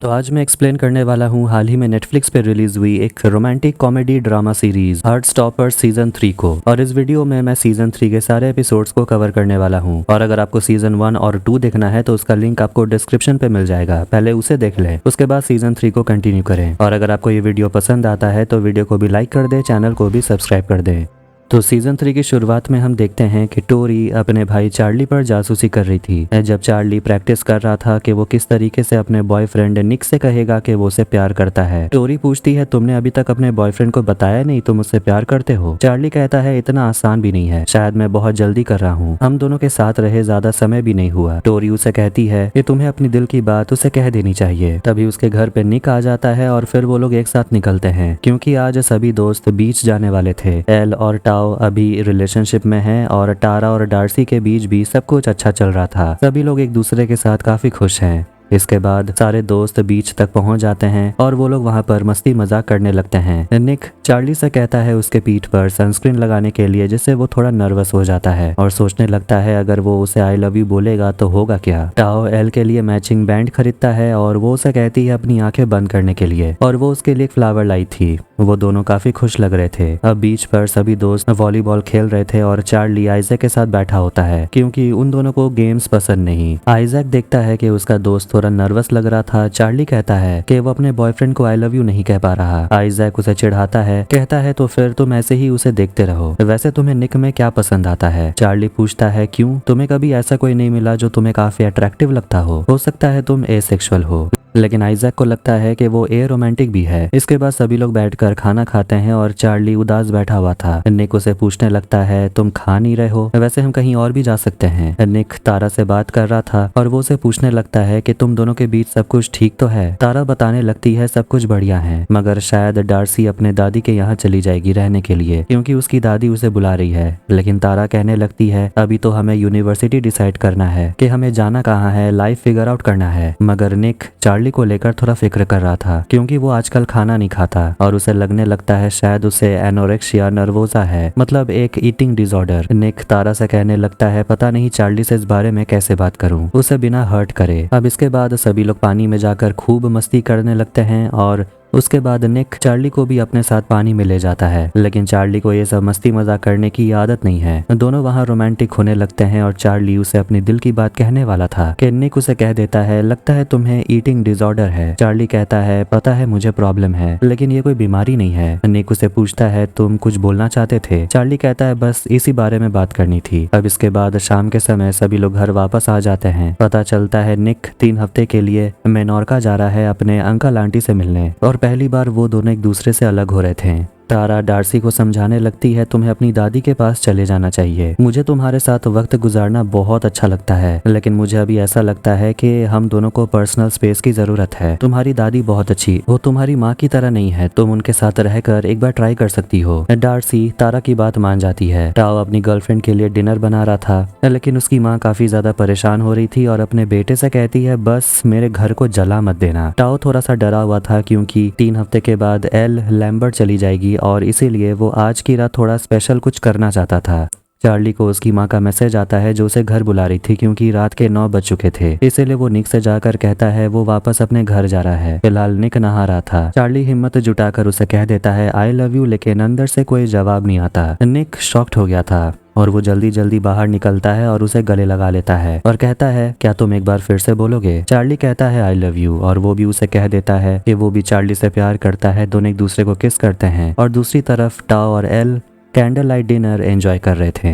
तो आज मैं एक्सप्लेन करने वाला हूँ हाल ही में नेटफ्लिक्स पे रिलीज हुई एक romantic comedy drama series Heartstopper season 3 को। और इस वीडियो में मैं सीजन 3 के सारे एपिसोड्स को कवर करने वाला हूँ। और अगर आपको सीजन 1 और 2 देखना है तो उसका लिंक आपको डिस्क्रिप्शन पे मिल जाएगा, पहले उसे देख लें, उसके बाद सीजन 3 को कंटिन्यू करें। और अगर आपको ये वीडियो पसंद आता है तो वीडियो को भी लाइक कर दे, चैनल को भी सब्सक्राइब कर दे। तो सीजन 3 की शुरुआत में हम देखते हैं कि टोरी अपने भाई चार्ली पर जासूसी कर रही थी। जब चार्ली प्रैक्टिस कर रहा था कि वो किस तरीके से अपने बॉयफ्रेंड निक से कहेगा कि वो उसे प्यार करता है, टोरी पूछती है तुमने अभी तक अपने बॉयफ्रेंड को बताया नहीं तुम उससे प्यार करते हो। चार्ली कहता है इतना आसान भी नहीं है, शायद मैं बहुत जल्दी कर रहा हूँ, हम दोनों के साथ रहे ज्यादा समय भी नहीं हुआ। टोरी उसे कहती है कि तुम्हें अपनी दिल की बात उसे कह देनी चाहिए। तभी उसके घर पे निक आ जाता है और फिर वो लोग एक साथ निकलते हैं क्योंकि आज सभी दोस्त बीच जाने वाले थे। एल और टाओ अभी रिलेशनशिप में हैं और टारा और डार्सी के बीच भी सब कुछ अच्छा चल रहा था। सभी लोग एक दूसरे के साथ काफी खुश हैं। इसके बाद सारे दोस्त बीच तक पहुंच जाते हैं और वो लोग वहां पर मस्ती मजाक करने लगते हैं। निक चार्ली से कहता है उसके पीठ पर सनस्क्रीन लगाने के लिए, जिससे वो थोड़ा नर्वस हो जाता है और सोचने लगता है अगर वो उसे आई लव यू बोलेगा तो होगा क्या। टाओ एल के लिए मैचिंग बैंड खरीदता है और वो उसे कहती है अपनी आंखें बंद करने के लिए, और वो उसके लिए एक फ्लावर लाई थी। वो दोनों काफी खुश लग रहे थे। अब बीच पर सभी दोस्त वॉलीबॉल खेल रहे थे और चार्ली आइजैक के साथ बैठा होता है क्योंकि उन दोनों को गेम्स पसंद नहीं। आइजैक देखता है कि उसका दोस्त थोड़ा नर्वस लग रहा था। चार्ली कहता है कि वो अपने बॉयफ्रेंड को आई लव यू नहीं कह पा रहा। आइजैक उसे चिढ़ाता है, कहता है तो फिर तुम ऐसे ही उसे देखते रहो। वैसे तुम्हें निक में क्या पसंद आता है? चार्ली पूछता है क्यों, तुम्हें कभी ऐसा कोई नहीं मिला जो तुम्हें काफी अट्रैक्टिव लगता हो सकता है तुम एसेक्सुअल हो। लेकिन आइजैक को लगता है कि वो ए रोमांटिक भी है। इसके बाद सभी लोग बैठकर खाना खाते हैं और चार्ली उदास बैठा हुआ था। निक उसे पूछने लगता है तुम खा नहीं रहे हो, वैसे हम कहीं और भी जा सकते हैं। निक तारा से बात कर रहा था और वो उसे पूछने लगता है कि तुम दोनों के बीच सब कुछ ठीक तो है। तारा बताने लगती है सब कुछ बढ़िया है, मगर शायद डार्सी अपने दादी के यहाँ चली जाएगी रहने के लिए क्योंकि उसकी दादी उसे बुला रही है। लेकिन तारा कहने लगती है अभी तो हमें यूनिवर्सिटी डिसाइड करना है कि हमें जाना कहाँ है, लाइफ फिगर आउट करना है। मगर निक चार्ली को लेकर थोड़ा फिक्र कर रहा था क्योंकि वो आजकल खाना नहीं खाता और उसे लगने लगता है शायद उसे एनोरेक्सिया नर्वोसा है, मतलब एक ईटिंग डिसऑर्डर। निक तारा से कहने लगता है पता नहीं चार्ली से इस बारे में कैसे बात करूं, उसे बिना हर्ट करे। अब इसके बाद सभी लोग पानी में जाकर खूब मस्ती करने लगते हैं और उसके बाद निक चार्ली को भी अपने साथ पानी में ले जाता है। लेकिन चार्ली को ये सब मस्ती मजाक करने की आदत नहीं है। दोनों वहाँ रोमांटिक होने लगते हैं और चार्ली उसे अपनी दिल की बात कहने वाला था कि निक उसे कह देता है लगता है तुम्हें ईटिंग डिसऑर्डर है। चार्ली कहता है पता है मुझे प्रॉब्लम है, लेकिन ये कोई बीमारी नहीं है। निक उसे पूछता है तुम कुछ बोलना चाहते थे? चार्ली कहता है बस इसी बारे में बात करनी थी। अब इसके बाद शाम के समय सभी लोग घर वापस आ जाते हैं। पता चलता है निक 3 हफ्ते के लिए मेनोर्का जा रहा है अपने अंकल आंटी से मिलने, और पहली बार वो दोनों एक दूसरे से अलग हो रहे थे। तारा डार्सी को समझाने लगती है तुम्हें अपनी दादी के पास चले जाना चाहिए, मुझे तुम्हारे साथ वक्त गुजारना बहुत अच्छा लगता है, लेकिन मुझे अभी ऐसा लगता है कि हम दोनों को पर्सनल स्पेस की जरूरत है। तुम्हारी दादी बहुत अच्छी, वो तुम्हारी माँ की तरह नहीं है, तुम उनके साथ रहकर एक बार ट्राई कर सकती हो। डार्सी तारा की बात मान जाती है। टाओ अपनी गर्लफ्रेंड के लिए डिनर बना रहा था, लेकिन उसकी माँ काफी ज्यादा परेशान हो रही थी और अपने बेटे से कहती है बस मेरे घर को जला मत देना। टाओ थोड़ा सा डरा हुआ था क्योंकि 3 हफ्ते के बाद एल लैम्बर्ट चली जाएगी और इसीलिए वो आज की रात थोड़ा स्पेशल कुछ करना चाहता था। चार्ली को उसकी माँ का मैसेज आता है जो उसे घर बुला रही थी क्योंकि रात के 9 बज चुके थे। इसीलिए वो निक से जाकर कहता है वो वापस अपने घर जा रहा है। फिलहाल निक नहा रहा था। चार्ली हिम्मत जुटाकर उसे कह देता है आई लव यू, लेकिन अंदर से कोई जवाब नहीं आता। निक शॉक्ड हो गया था और वो जल्दी जल्दी बाहर निकलता है और उसे गले लगा लेता है और कहता है क्या तुम एक बार फिर से बोलोगे? चार्ली कहता है आई लव यू और वो भी उसे कह देता है कि वो भी चार्ली से प्यार करता है। दोनों एक दूसरे को किस करते हैं और दूसरी तरफ टाओ और L candle light dinner enjoy कर रहे थे।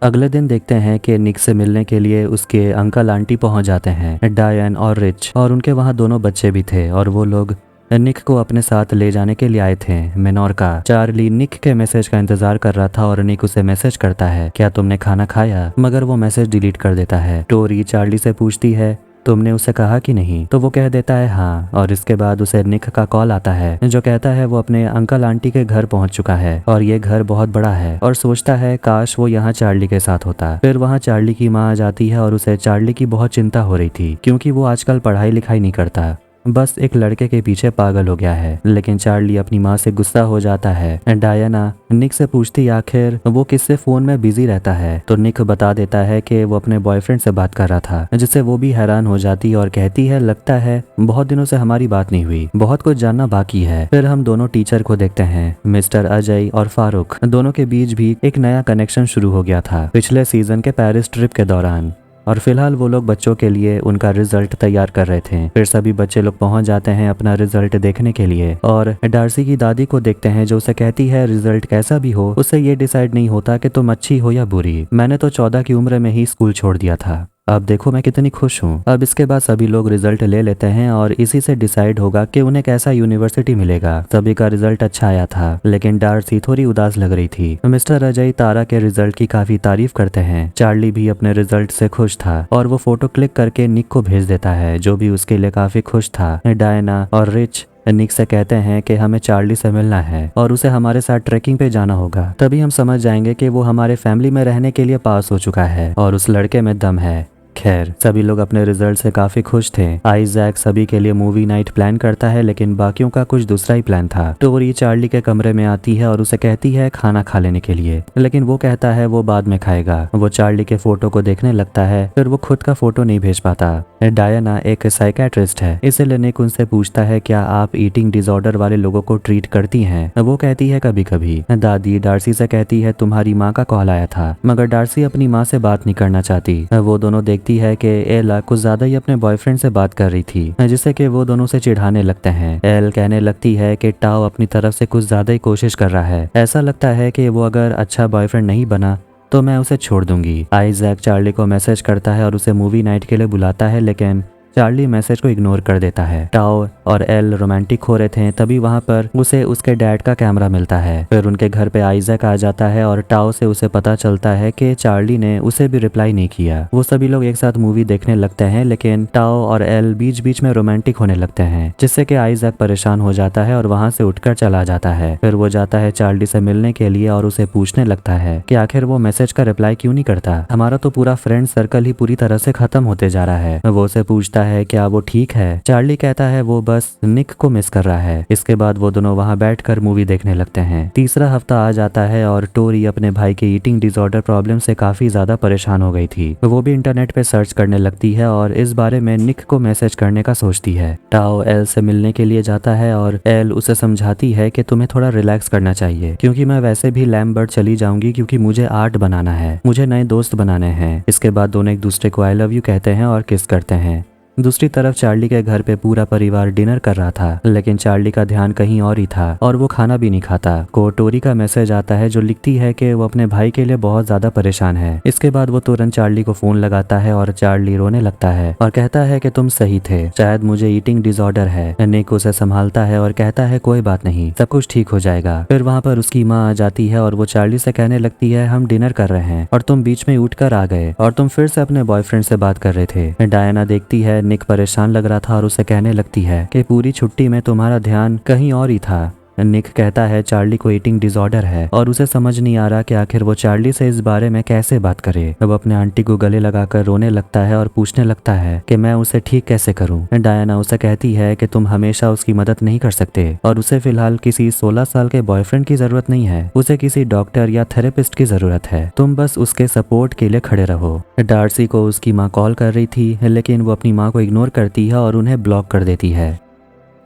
अगले दिन देखते हैं कि निक से मिलने के लिए उसके अंकल आंटी पहुंच जाते हैं, डायन और रिच, और उनके वहाँ दोनों बच्चे भी थे और वो लोग निक को अपने साथ ले जाने के लिए आए थे मेनोर्का। चार्ली निक के मैसेज का इंतजार कर रहा था और निक उसे मैसेज करता है क्या तुमने खाना खाया, मगर वो मैसेज डिलीट कर देता है। टोरी चार्ली से पूछती है तुमने उसे कहा कि नहीं, तो वो कह देता है हाँ, और इसके बाद उसे निक का कॉल आता है जो कहता है वो अपने अंकल आंटी के घर पहुंच चुका है और ये घर बहुत बड़ा है और सोचता है काश वो यहाँ चार्ली के साथ होता। फिर वहाँ चार्ली की माँ आ जाती है और उसे चार्ली की बहुत चिंता हो रही थी क्योंकि वो आजकल पढ़ाई लिखाई नहीं करता। बस एक लड़के के पीछे पागल हो गया है। लेकिन चार्ली अपनी माँ से गुस्सा हो जाता है। डायना निक से पूछती आखिर वो किससे फोन में बिजी रहता है, तो निक बता देता है कि वो अपने बॉयफ्रेंड से बात कर रहा था, जिससे वो भी हैरान हो जाती और कहती है लगता है बहुत दिनों से हमारी बात नहीं हुई, बहुत कुछ जानना बाकी है। फिर हम दोनों टीचर को देखते हैं। मिस्टर अजय और फारूक दोनों के बीच भी एक नया कनेक्शन शुरू हो गया था पिछले सीजन के पेरिस ट्रिप के दौरान, और फिलहाल वो लोग बच्चों के लिए उनका रिजल्ट तैयार कर रहे थे। फिर सभी बच्चे लोग पहुंच जाते हैं अपना रिजल्ट देखने के लिए और डार्सी की दादी को देखते हैं, जो उसे कहती है रिजल्ट कैसा भी हो उससे ये डिसाइड नहीं होता कि तुम अच्छी हो या बुरी, मैंने तो 14 की उम्र में ही स्कूल छोड़ दिया था, अब देखो मैं कितनी खुश हूँ। अब इसके बाद सभी लोग रिजल्ट ले लेते हैं और इसी से डिसाइड होगा कि उन्हें कैसा यूनिवर्सिटी मिलेगा। सभी का रिजल्ट अच्छा आया था, लेकिन डार्सी थोड़ी उदास लग रही थी। मिस्टर अजय तारा के रिजल्ट की काफी तारीफ करते हैं। चार्ली भी अपने रिजल्ट से खुश था और वो फोटो क्लिक करके निक को भेज देता है, जो भी उसके लिए काफी खुश था। डायना और रिच निक से कहते हैं कि हमें चार्ली से मिलना है और उसे हमारे साथ ट्रैकिंग पे जाना होगा, तभी हम समझ जाएंगे कि वो हमारे फैमिली में रहने के लिए पास हो चुका है और उस लड़के में दम है। खैर सभी लोग अपने रिजल्ट से काफी खुश थे। आइजैक सभी के लिए मूवी नाइट प्लान करता है, लेकिन बाकियों का कुछ दूसरा ही प्लान था। टोरी चार्ली के कमरे में आती है और उसे कहती है खाना खा लेने के लिए, लेकिन वो कहता है वो बाद में खाएगा। वो चार्ली के फोटो को देखने लगता है, फिर वो खुद का फोटो नहीं भेज पाता। डायना एक साइकेट्रिस्ट है, इसलिए निक उनसे पूछता है क्या आप ईटिंग डिसऑर्डर वाले लोगों को ट्रीट करती हैं? वो कहती है कभी कभी। दादी डार्सी से कहती है तुम्हारी माँ का कॉल आया था, मगर डार्सी अपनी माँ से बात नहीं करना चाहती। वो दोनों देखती है कि एला कुछ ज्यादा ही अपने बॉयफ्रेंड से बात कर रही थी, जिससे कि वो दोनों से चिढ़ाने लगते हैं। एल कहने लगती है कि टाओ अपनी तरफ से कुछ ज्यादा ही कोशिश कर रहा है, ऐसा लगता है कि वो अगर अच्छा बॉयफ्रेंड नहीं बना तो मैं उसे छोड़ दूंगी। आइजैक चार्ली को मैसेज करता है और उसे मूवी नाइट के लिए बुलाता है, लेकिन चार्ली मैसेज को इग्नोर कर देता है। टाओ और एल रोमांटिक हो रहे थे, तभी वहां पर उसे उसके डैड का कैमरा मिलता है। फिर उनके घर पे आइजैक आ जाता है और टाओ से उसे पता चलता है कि चार्ली ने उसे भी रिप्लाई नहीं किया। वो सभी लोग एक साथ मूवी देखने लगते हैं, लेकिन टाओ और एल बीच बीच में रोमांटिक होने लगते हैं, जिससे कि आइजैक परेशान हो जाता है और वहां से उठकर चला जाता है। फिर वो जाता है चार्ली से मिलने के लिए और उसे पूछने लगता है कि आखिर वो मैसेज का रिप्लाई क्यों नहीं करता, हमारा तो पूरा फ्रेंड सर्कल ही पूरी तरह से खत्म होते जा रहा है। वो उसे पूछता है क्या वो ठीक है? चार्ली कहता है वो बस निक को मिस कर रहा है। इसके बाद वो दोनों वहां बैठकर मूवी देखने लगते हैं। तीसरा हफ्ता आ जाता है और टोरी अपने भाई के ईटिंग डिसऑर्डर प्रॉब्लम से काफी ज्यादा परेशान हो गई थी। वो भी इंटरनेट पे सर्च करने लगती है और इस बारे में निक को मैसेज करने का सोचती है। टाओ एल से मिलने के लिए जाता है और एल उसे समझाती है कि तुम्हें थोड़ा रिलैक्स करना चाहिए, क्योंकि मैं वैसे भी लैम्बर्ट चली जाऊंगी, क्योंकि मुझे आर्ट बनाना है, मुझे नए दोस्त बनाने हैं। इसके बाद दोनों एक दूसरे को आई लव यू कहते हैं और किस करते हैं। दूसरी तरफ चार्ली के घर पे पूरा परिवार डिनर कर रहा था, लेकिन चार्ली का ध्यान कहीं और ही था और वो खाना भी नहीं खाता। को टोरी का मैसेज आता है जो लिखती है कि वो अपने भाई के लिए बहुत ज्यादा परेशान है। इसके बाद वो तुरंत चार्ली को फोन लगाता है और चार्ली रोने लगता है और कहता है कि तुम सही थे, शायद मुझे ईटिंग डिसऑर्डर है। निक उसे संभालता है और कहता है कोई बात नहीं, सब कुछ ठीक हो जाएगा। फिर वहाँ पर उसकी माँ आ जाती है और वो चार्ली से कहने लगती है हम डिनर कर रहे हैं और तुम बीच में उठकर आ गए और तुम फिर से अपने बॉयफ्रेंड से बात कर रहे थे। डायना देखती है निक परेशान लग रहा था और उसे कहने लगती है कि पूरी छुट्टी में तुम्हारा ध्यान कहीं और ही था। निक कहता है चार्ली को ईटिंग डिसऑर्डर है और उसे समझ नहीं आ रहा कि आखिर वो चार्ली से इस बारे में कैसे बात करे। अब अपने आंटी को गले लगाकर रोने लगता है और पूछने लगता है कि मैं उसे ठीक कैसे करूं। डायना उसे कहती है कि तुम हमेशा उसकी मदद नहीं कर सकते और उसे फिलहाल किसी 16 साल के बॉयफ्रेंड की जरूरत नहीं है, उसे किसी डॉक्टर या थेरेपिस्ट की जरूरत है, तुम बस उसके सपोर्ट के लिए खड़े रहो। डार्सी को उसकी माँ कॉल कर रही थी, लेकिन वो अपनी माँ को इग्नोर करती है और उन्हें ब्लॉक कर देती है।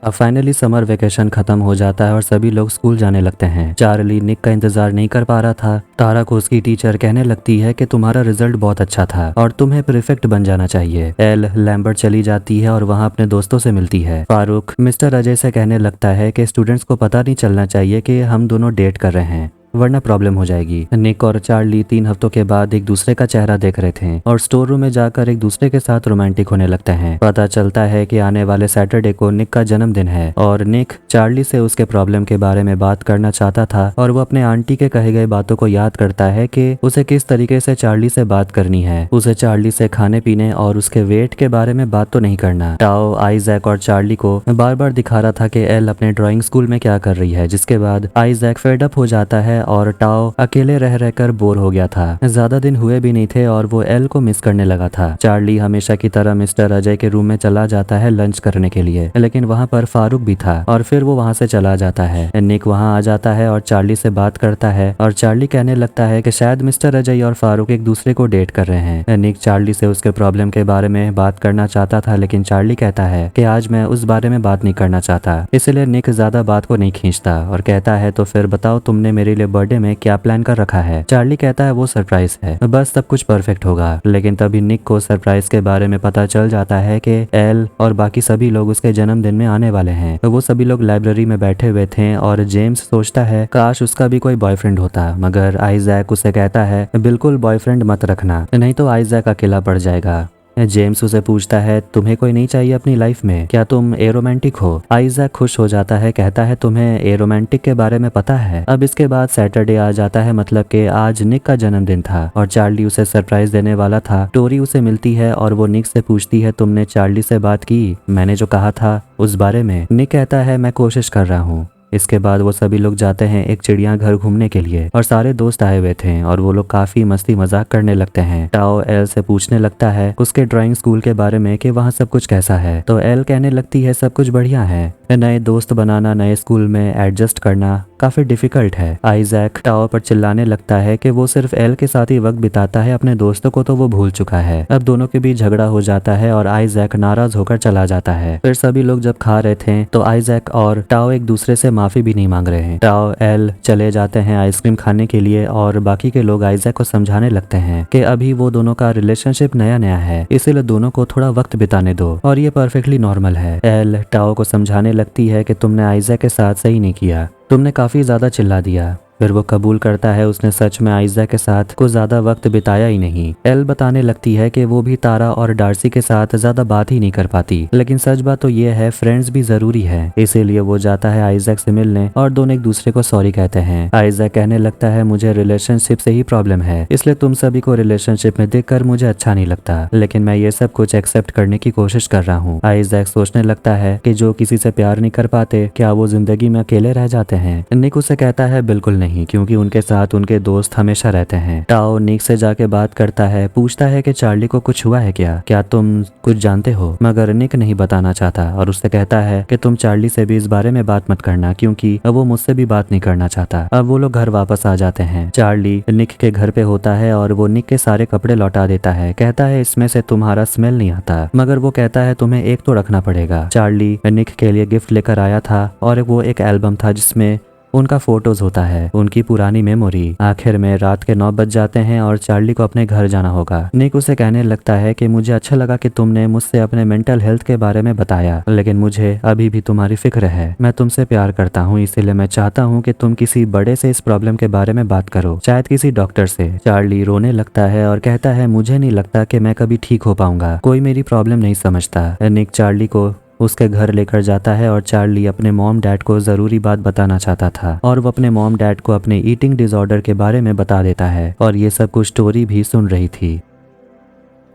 अब फाइनली समर वेकेशन खत्म हो जाता है और सभी लोग स्कूल जाने लगते हैं। चार्ली निक का इंतजार नहीं कर पा रहा था। तारा को उसकी टीचर कहने लगती है कि तुम्हारा रिजल्ट बहुत अच्छा था और तुम्हें प्रीफेक्ट बन जाना चाहिए। एल लैम्बर्ट चली जाती है और वहाँ अपने दोस्तों से मिलती है। फारूक मिस्टर अजय से कहने लगता है कि स्टूडेंट्स को पता नहीं चलना चाहिए कि हम दोनों डेट कर रहे हैं, वरना प्रॉब्लम हो जाएगी। निक और चार्ली 3 हफ्तों के बाद एक दूसरे का चेहरा देख रहे थे और स्टोर रूम में जाकर एक दूसरे के साथ रोमांटिक होने लगते हैं। पता चलता है कि आने वाले सैटरडे को निक का जन्मदिन है और निक चार्ली से उसके प्रॉब्लम के बारे में बात करना चाहता था और वो अपने आंटी के कहे गए बातों को याद करता है कि उसे किस तरीके से चार्ली से बात करनी है। उसे चार्ली से खाने पीने और उसके वेट के बारे में बात तो नहीं करना। टाओ आइजैक और चार्ली को बार बार दिखा रहा था कि एल अपने ड्राइंग स्कूल में क्या कर रही है, जिसके बाद आइजैक फेड अप हो जाता है और टाओ अकेले रह रहकर बोर हो गया था। ज्यादा दिन हुए भी नहीं थे और वो एल को मिस करने लगा था। चार्ली हमेशा की तरह मिस्टर अजय के रूम में चला जाता है लंच करने के लिए, लेकिन वहाँ पर फारूक भी था और फिर वो वहाँ से चला जाता है। निक वहाँ आ जाता है और चार्ली से बात करता है और चार्ली कहने लगता है कि शायद मिस्टर अजय और फारूक एक दूसरे को डेट कर रहे हैं। निक चार्ली से उसके प्रॉब्लम के बारे में बात करना चाहता था, लेकिन चार्ली कहता है कि आज मैं उस बारे में बात नहीं करना चाहता। इसलिए निक ज्यादा बात को नहीं खींचता और कहता है तो फिर बताओ तुमने मेरे लिए बर्थडे में क्या प्लान कर रखा है। चार्ली कहता है वो सरप्राइज है, बस सब कुछ परफेक्ट होगा। लेकिन तभी निक को सरप्राइज के बारे में पता चल जाता है कि एल और बाकी सभी लोग उसके जन्मदिन में आने वाले हैं। वो सभी लोग लाइब्रेरी में बैठे हुए थे और जेम्स सोचता है काश उसका भी कोई बॉयफ्रेंड होता, मगर आइजैक उसे कहता है बिल्कुल बॉयफ्रेंड मत रखना, नहीं तो आइजैक अकेला पड़ जाएगा। जेम्स उसे पूछता है तुम्हें कोई नहीं चाहिए अपनी लाइफ में, क्या तुम एरोमांटिक हो। आइजैक खुश हो जाता है, कहता है तुम्हें एरोमांटिक के बारे में पता है। अब इसके बाद सैटरडे आ जाता है, मतलब कि आज निक का जन्मदिन था और चार्ली उसे सरप्राइज देने वाला था। टोरी उसे मिलती है और वो निक से पूछती है तुमने चार्ली से बात की, मैंने जो कहा था उस बारे में। निक कहता है मैं कोशिश कर रहा हूँ। इसके बाद वो सभी लोग जाते हैं एक चिड़ियाघर घूमने के लिए और सारे दोस्त आए हुए थे और वो लोग काफी मस्ती मजाक करने लगते हैं। टाओ एल से पूछने लगता है उसके ड्राइंग स्कूल के बारे में कि वहाँ सब कुछ कैसा है, तो एल कहने लगती है सब कुछ बढ़िया है। नए दोस्त बनाना, नए स्कूल में एडजस्ट करना काफी डिफिकल्ट है। आइजैक टाओ पर चिल्लाने लगता है कि वो सिर्फ एल के साथ ही वक्त बिताता है, अपने दोस्तों को तो वो भूल चुका है। अब दोनों के बीच झगड़ा हो जाता है और आइजैक नाराज होकर चला जाता है। फिर सभी लोग जब खा रहे थे तो आइजैक और टाओ एक दूसरे से माफी भी नहीं मांग रहे हैं। टाओ एल चले जाते हैं आइसक्रीम खाने के लिए और बाकी के लोग आइजैक को समझाने लगते हैं कि अभी वो दोनों का रिलेशनशिप नया नया है, इसीलिए दोनों को थोड़ा वक्त बिताने दो और ये परफेक्टली नॉर्मल है। एल टाओ को समझाने लगती है कि तुमने आइजैक के साथ सही नहीं किया, तुमने काफी ज्यादा चिल्ला दिया। फिर वो कबूल करता है उसने सच में आइजैक के साथ कुछ ज्यादा वक्त बिताया ही नहीं। एल बताने लगती है कि वो भी तारा और डार्सी के साथ ज्यादा बात ही नहीं कर पाती, लेकिन सच बात तो ये है फ्रेंड्स भी जरूरी है। इसीलिए वो जाता है आइजैक से मिलने और दोनों एक दूसरे को सॉरी कहते हैं। आइजैक कहने लगता है मुझे रिलेशनशिप से ही प्रॉब्लम है, इसलिए तुम सभी को रिलेशनशिप में देखकर मुझे अच्छा नहीं लगता, लेकिन मैं ये सब कुछ एक्सेप्ट करने की कोशिश कर रहा हूँ। आइजैक सोचने लगता है कि जो किसी से प्यार नहीं कर पाते क्या वो जिंदगी में अकेले रह जाते हैं। निक उसे कहता है बिल्कुल नहीं, क्योंकि उनके साथ उनके दोस्त हमेशा रहते हैं। टाओ निक से जाके बात करता है, पूछता है कि चार्ली को कुछ हुआ है क्या तुम कुछ जानते हो, मगर निक नहीं बताना चाहता और उससे कहता है कि तुम चार्ली से भी इस बारे में बात मत करना, क्योंकि वो मुझसे भी बात नहीं करना चाहता। अब वो लोग घर वापस आ जाते हैं। चार्ली निक के घर पे होता है और वो निक के सारे कपड़े लौटा देता है, कहता है इसमें से तुम्हारा स्मेल नहीं आता, मगर वो कहता है तुम्हें एक तो रखना पड़ेगा। चार्ली निक के लिए गिफ्ट लेकर आया था और वो एक एल्बम था जिसमें उनका फोटोज होता है, उनकी पुरानी मेमोरी। आखिर में रात के 9 बज जाते हैं और चार्ली को अपने घर जाना होगा। निक उसे कहने लगता है कि मुझे अच्छा लगा कि तुमने मुझसे अपने मेंटल हेल्थ के बारे में बताया, लेकिन मुझे अभी भी तुम्हारी फिक्र है। मैं तुमसे प्यार करता हूँ, इसीलिए मैं चाहता हूँ कि तुम किसी बड़े से इस प्रॉब्लम के बारे में बात करो, शायद किसी डॉक्टर से। चार्ली रोने लगता है और कहता है मुझे नहीं लगता कि मैं कभी ठीक हो पाऊंगा, कोई मेरी प्रॉब्लम नहीं समझता। निक चार्ली को उसके घर लेकर जाता है और चार्ली अपने मॉम डैड को जरूरी बात बताना चाहता था और वो अपने मॉम डैड को अपने ईटिंग डिसऑर्डर के बारे में बता देता है और ये सब कुछ स्टोरी भी सुन रही थी।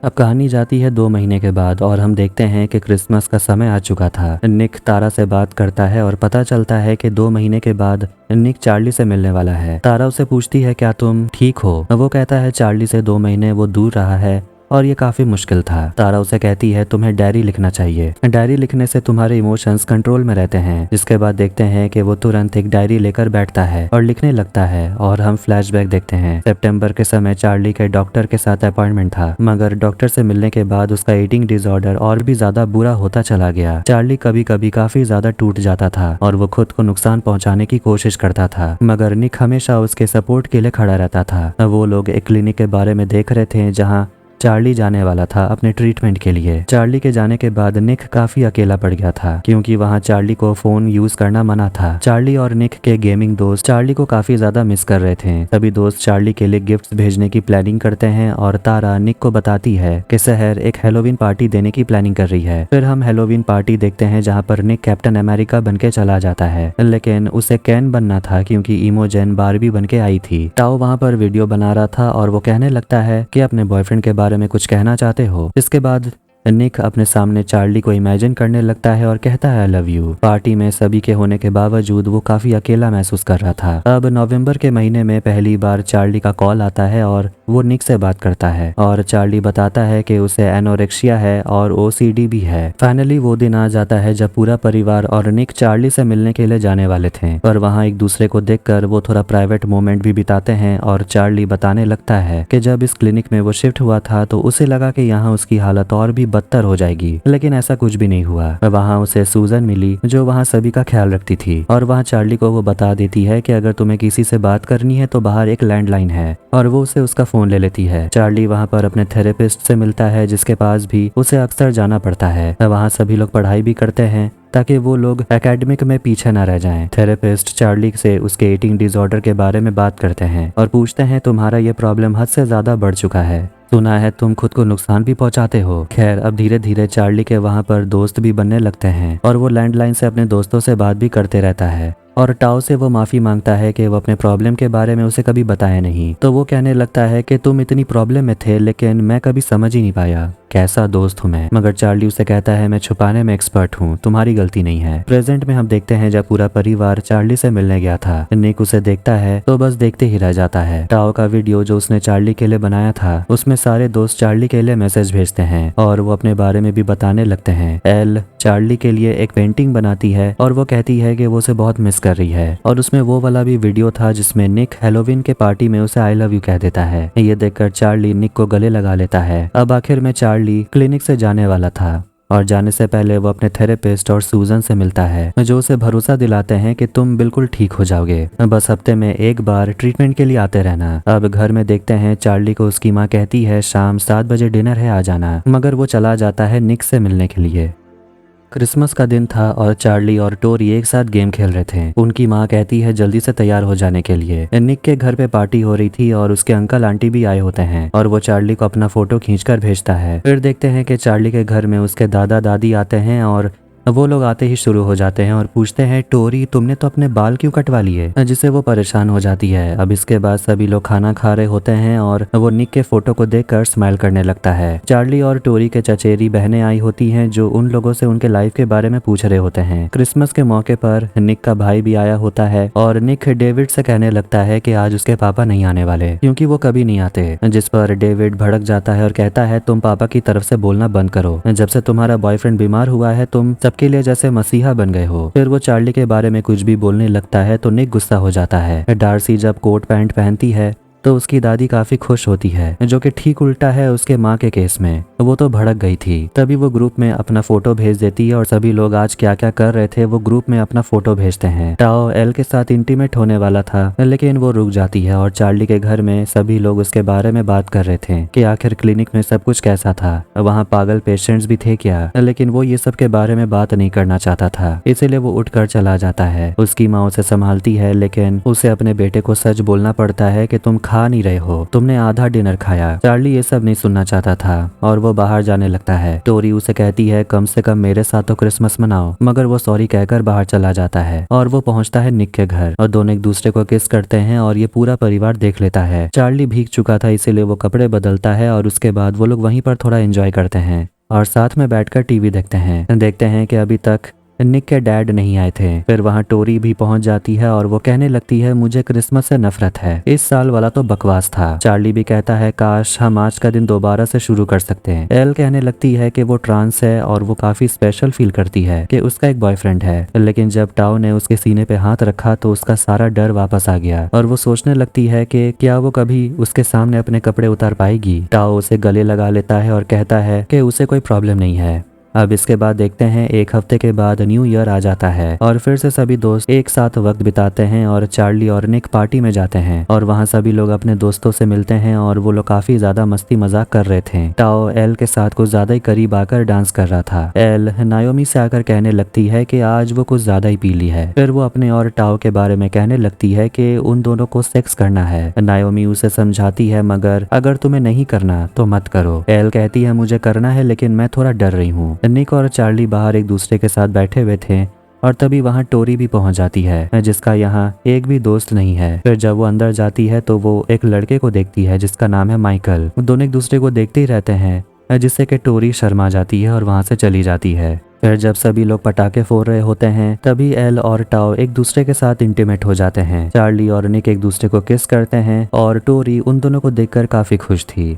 अब कहानी जाती है 2 महीने के बाद और हम देखते हैं कि क्रिसमस का समय आ चुका था। निक तारा से बात करता है और पता चलता है कि 2 महीने के बाद निक चार्ली से मिलने वाला है। तारा उसे पूछती है क्या तुम ठीक हो। वो कहता है चार्ली से 2 महीने वो दूर रहा है और ये काफी मुश्किल था। तारा उसे कहती है तुम्हें डायरी लिखना चाहिए, डायरी लिखने से तुम्हारे इमोशंस कंट्रोल में रहते हैं। जिसके बाद देखते हैं कि वो तुरंत एक डायरी लेकर बैठता है और लिखने लगता है और हम फ्लैशबैक देखते हैं। सितंबर के समय चार्ली के डॉक्टर के साथ अपॉइंटमेंट था, मगर डॉक्टर से मिलने के बाद उसका ईटिंग डिसऑर्डर और भी ज्यादा बुरा होता चला गया। चार्ली कभी कभी काफी ज्यादा टूट जाता था और वो खुद को नुकसान पहुंचाने की कोशिश करता था, मगर निक हमेशा उसके सपोर्ट के लिए खड़ा रहता था। वो लोग एक क्लिनिक के बारे में देख रहे थे जहाँ चार्ली जाने वाला था अपने ट्रीटमेंट के लिए। चार्ली के जाने के बाद निक काफी अकेला पड़ गया था, क्योंकि वहाँ चार्ली को फोन यूज करना मना था। चार्ली और निक के गेमिंग दोस्त चार्ली को काफी ज्यादा मिस कर रहे थे। सभी दोस्त चार्ली के लिए गिफ्ट्स भेजने की प्लानिंग करते हैं और तारा निक को बताती है कि शहर एक हेलोवीन पार्टी देने की प्लानिंग कर रही है। फिर हम हेलोवीन पार्टी देखते हैं जहाँ पर निक कैप्टन अमेरिका बन के चला जाता है, लेकिन उसे कैन बनना था क्योंकि इमोजेन बारबी बन के आई थी। टाओ वहाँ पर वीडियो बना रहा था और वो कहने लगता है कि अपने बॉयफ्रेंड के बारे में कुछ कहना चाहते हो। इसके बाद निक अपने सामने चार्ली को इमेजिन करने लगता है और कहता है आई लव यू। पार्टी में सभी के होने के बावजूद वो काफी अकेला महसूस कर रहा था। अब नवंबर के महीने में पहली बार चार्ली का कॉल आता है और वो निक से बात करता है और चार्ली बताता है कि उसे एनोरेक्सिया है और ओसीडी भी है। फाइनली वो दिन आ जाता है जब पूरा परिवार और निक चार्ली से मिलने के लिए जाने वाले थे, पर वहाँ एक दूसरे को देखकर वो थोड़ा प्राइवेट मोमेंट भी बिताते हैं और चार्ली बताने लगता है कि जब इस क्लिनिक में वो शिफ्ट हुआ था तो उसे लगा कि यहाँ उसकी हालत और भी बदतर हो जाएगी, लेकिन ऐसा कुछ भी नहीं हुआ। वहाँ उसे सूजन मिली जो वहाँ सभी का ख्याल रखती थी और वहाँ चार्ली को वो बता देती है कि अगर तुम्हें किसी से बात करनी है तो बाहर एक लैंडलाइन है और वो उसे उसका फोन ले लेती है। चार्ली वहाँ पर अपने थेरेपिस्ट से मिलता है जिसके पास भी उसे अक्सर जाना पड़ता है। वहाँ सभी लोग पढ़ाई भी करते हैं ताकि वो लोग एकेडमिक में पीछे न रह जाएं। थेरेपिस्ट चार्ली से उसके ईटिंग डिसऑर्डर के बारे में बात करते हैं और पूछते हैं तुम्हारा ये प्रॉब्लम हद से ज्यादा बढ़ चुका है, सुना है तुम खुद को नुकसान भी पहुंचाते हो। खैर अब धीरे धीरे चार्ली के वहाँ पर दोस्त भी बनने लगते हैं और वो लैंडलाइन से अपने दोस्तों से बात भी करते रहता है और टाओ से वो माफी मांगता है कि वो अपने प्रॉब्लम के बारे में उसे कभी बताया नहीं। तो वो कहने लगता है कि तुम इतनी प्रॉब्लम में थे लेकिन मैं कभी समझ ही नहीं पाया, कैसा दोस्त हूँ मैं। मगर चार्ली उसे कहता है मैं छुपाने में एक्सपर्ट हूँ, तुम्हारी गलती नहीं है। प्रेजेंट में हम देखते हैं जब पूरा परिवार चार्ली से मिलने गया था। निक उसे देखता है तो बस देखते ही रह जाता है। टाओ का वीडियो जो उसने चार्ली के लिए बनाया था उसमें सारे दोस्त चार्ली के लिए मैसेज भेजते हैं और वो अपने बारे में भी बताने लगते हैं। एल चार्ली के लिए एक पेंटिंग बनाती है और वो कहती है कि वो उसे बहुत मिस कर रही है और उसमें वो वाला भी वीडियो था जिसमें निक हेलोवीन के पार्टी में उसे आई लव यू कह देता है। ये देखकर चार्ली निक को गले लगा लेता है। अब आखिर में चार्ली क्लिनिक से जाने वाला था और जाने से पहले वो अपने थेरेपिस्ट और सूजन से मिलता है जो उसे भरोसा दिलाते हैं कि तुम बिल्कुल ठीक हो जाओगे, बस हफ्ते में एक बार ट्रीटमेंट के लिए आते रहना। अब घर में देखते हैं चार्ली को उसकी माँ कहती है शाम 7 बजे डिनर है आ जाना, मगर वो चला जाता है निक से मिलने के लिए। क्रिसमस का दिन था और चार्ली और टोरी एक साथ गेम खेल रहे थे। उनकी माँ कहती है जल्दी से तैयार हो जाने के लिए। निक के घर पे पार्टी हो रही थी और उसके अंकल आंटी भी आए होते हैं और वो चार्ली को अपना फोटो खींचकर भेजता है। फिर देखते हैं कि चार्ली के घर में उसके दादा दादी आते हैं और वो लोग आते ही शुरू हो जाते हैं और पूछते हैं टोरी तुमने तो अपने बाल क्यों कटवा लिए, जिससे वो परेशान हो जाती है। अब इसके बाद सभी लोग खाना खा रहे होते हैं और वो निक के फोटो को देखकर स्माइल करने लगता है। चार्ली और टोरी के चचेरी बहनें आई होती हैं जो उन लोगों से उनके लाइफ के बारे में पूछ रहे होते हैं। क्रिसमस के मौके पर निक का भाई भी आया होता है और निक डेविड से कहने लगता है कि आज उसके पापा नहीं आने वाले क्योंकि वो कभी नहीं आते, जिस पर डेविड भड़क जाता है और कहता है तुम पापा की तरफ से बोलना बंद करो, जब से तुम्हारा बॉयफ्रेंड बीमार हुआ है तुम के लिए जैसे मसीहा बन गए हो। फिर वो चार्ली के बारे में कुछ भी बोलने लगता है तो निक गुस्सा हो जाता है। डार्सी जब कोट पैंट पहनती है तो उसकी दादी काफी खुश होती है, जो कि ठीक उल्टा है उसके माँ के केस में। वो तो भड़क गई थी। तभी वो ग्रुप में अपना फोटो भेज देती है और सभी लोग आज क्या क्या कर रहे थे वो ग्रुप में अपना फोटो भेजते हैं। टाओ एल के साथ इंटीमेट होने वाला था लेकिन वो रुक जाती है और चार्ली के घर में सभी लोग उसके बारे में बात कर रहे थे कि आखिर क्लिनिक में सब कुछ कैसा था, वहाँ पागल पेशेंट्स भी थे क्या, लेकिन वो ये सब के बारे में बात नहीं करना चाहता था, इसीलिए वो उठकर चला जाता है। उसकी माँ उसे संभालती है लेकिन उसे अपने बेटे को सच बोलना पड़ता है कि तुम खा नहीं रहे हो, तुमने आधा डिनर खाया। चार्ली ये सब नहीं सुनना चाहता था और वो बाहर जाने लगता है। टोरी उसे कहती है कम से कम मेरे साथ तो क्रिसमस मनाओ, मगर वो सॉरी कहकर बाहर चला जाता है और वो पहुंचता है निक के घर और दोनों एक दूसरे को किस करते हैं और ये पूरा परिवार देख लेता है। चार्ली भीग चुका था इसीलिए वो कपड़े बदलता है और उसके बाद वो लोग वहीं पर थोड़ा एंजॉय करते हैं और साथ में बैठकर टीवी देखते हैं कि अभी तक निक के डैड नहीं आए थे। फिर वहाँ टोरी भी पहुंच जाती है और वो कहने लगती है मुझे क्रिसमस से नफरत है, इस साल वाला तो बकवास था। चार्ली भी कहता है काश हम आज का दिन दोबारा से शुरू कर सकते हैं। एल कहने लगती है कि वो ट्रांस है और वो काफी स्पेशल फील करती है कि उसका एक बॉयफ्रेंड है, लेकिन जब टाओ ने उसके सीने पे हाथ रखा तो उसका सारा डर वापस आ गया और वो सोचने लगती है कि क्या वो कभी उसके सामने अपने कपड़े उतार पाएगी। टाओ उसे गले लगा लेता है और कहता है कि उसे कोई प्रॉब्लम नहीं है। अब इसके बाद देखते हैं एक हफ्ते के बाद न्यू ईयर आ जाता है और फिर से सभी दोस्त एक साथ वक्त बिताते हैं और चार्ली और निक पार्टी में जाते हैं और वहाँ सभी लोग अपने दोस्तों से मिलते हैं और वो लोग काफी ज्यादा मस्ती मजाक कर रहे थे। टाओ एल के साथ कुछ ज्यादा ही करीब आकर डांस कर रहा था। एल नायोमी से आकर कहने लगती है कि आज वो कुछ ज्यादा ही पीली है। फिर वो अपने और टाओ के बारे में कहने लगती है कि उन दोनों को सेक्स करना है। नायोमी उसे समझाती है मगर अगर तुम्हें नहीं करना तो मत करो। एल कहती है मुझे करना है लेकिन मैं थोड़ा डर रही हूँ। निक और चार्ली बाहर एक दूसरे के साथ बैठे हुए थे और तभी वहाँ टोरी भी पहुंच जाती है जिसका यहाँ एक भी दोस्त नहीं है। फिर जब वो अंदर जाती है तो वो एक लड़के को देखती है जिसका नाम है माइकल। दोनों एक दूसरे को देखते ही रहते हैं जिससे कि टोरी शर्मा जाती है और वहाँ से चली जाती है। फिर जब सभी लोग पटाखे फोड़ रहे होते हैं तभी एल और टाओ एक दूसरे के साथ इंटीमेट हो जाते हैं। चार्ली और निक एक दूसरे को किस करते हैं और टोरी उन दोनों को देखकर काफी खुश थी।